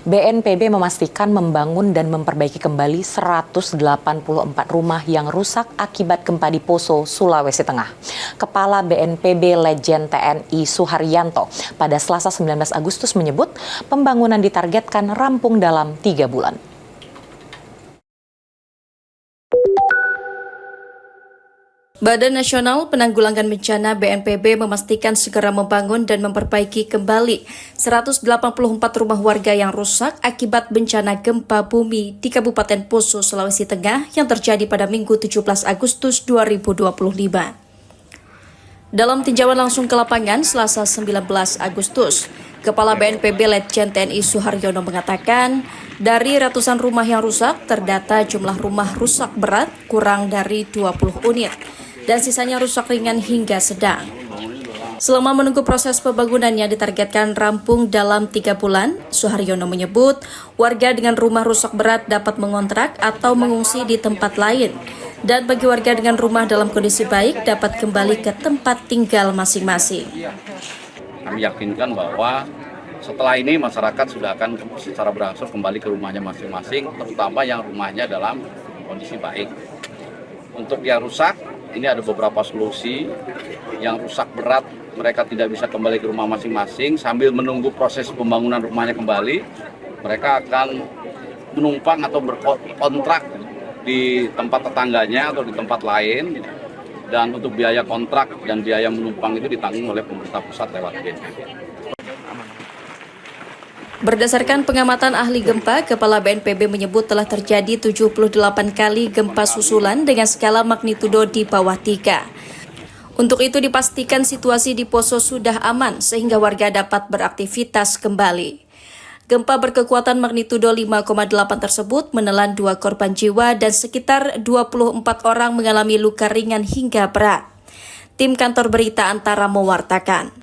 BNPB memastikan membangun dan memperbaiki kembali 184 rumah yang rusak akibat gempa di Poso, Sulawesi Tengah. Kepala BNPB Letjen TNI Suharyanto pada Selasa 19 Agustus menyebut pembangunan ditargetkan rampung dalam 3 bulan. Badan Nasional Penanggulangan Bencana BNPB memastikan segera membangun dan memperbaiki kembali 184 rumah warga yang rusak akibat bencana gempa bumi di Kabupaten Poso, Sulawesi Tengah yang terjadi pada Minggu 17 Agustus 2025. Dalam tinjauan langsung ke lapangan Selasa 19 Agustus, Kepala BNPB Letjen TNI Suharyono mengatakan, dari ratusan rumah yang rusak, terdata jumlah rumah rusak berat kurang dari 20 unit. Dan sisanya rusak ringan hingga sedang. Selama menunggu proses pembangunan yang ditargetkan rampung dalam 3 bulan, Suharyono menyebut warga dengan rumah rusak berat dapat mengontrak atau mengungsi di tempat lain. Dan bagi warga dengan rumah dalam kondisi baik dapat kembali ke tempat tinggal masing-masing. Kami yakinkan bahwa setelah ini masyarakat sudah akan secara berangsur kembali ke rumahnya masing-masing, terutama yang rumahnya dalam kondisi baik. Untuk yang rusak, ini ada beberapa solusi. Yang rusak berat, mereka tidak bisa kembali ke rumah masing-masing. Sambil menunggu proses pembangunan rumahnya kembali, mereka akan menumpang atau berkontrak di tempat tetangganya atau di tempat lain. Dan untuk biaya kontrak dan biaya menumpang itu ditanggung oleh pemerintah pusat lewat BNPB. Berdasarkan pengamatan ahli gempa, Kepala BNPB menyebut telah terjadi 78 kali gempa susulan dengan skala magnitudo di bawah 3. Untuk itu dipastikan situasi di Poso sudah aman sehingga warga dapat beraktivitas kembali. Gempa berkekuatan magnitudo 5,8 tersebut menelan 2 korban jiwa dan sekitar 24 orang mengalami luka ringan hingga berat. Tim kantor berita Antara mewartakan.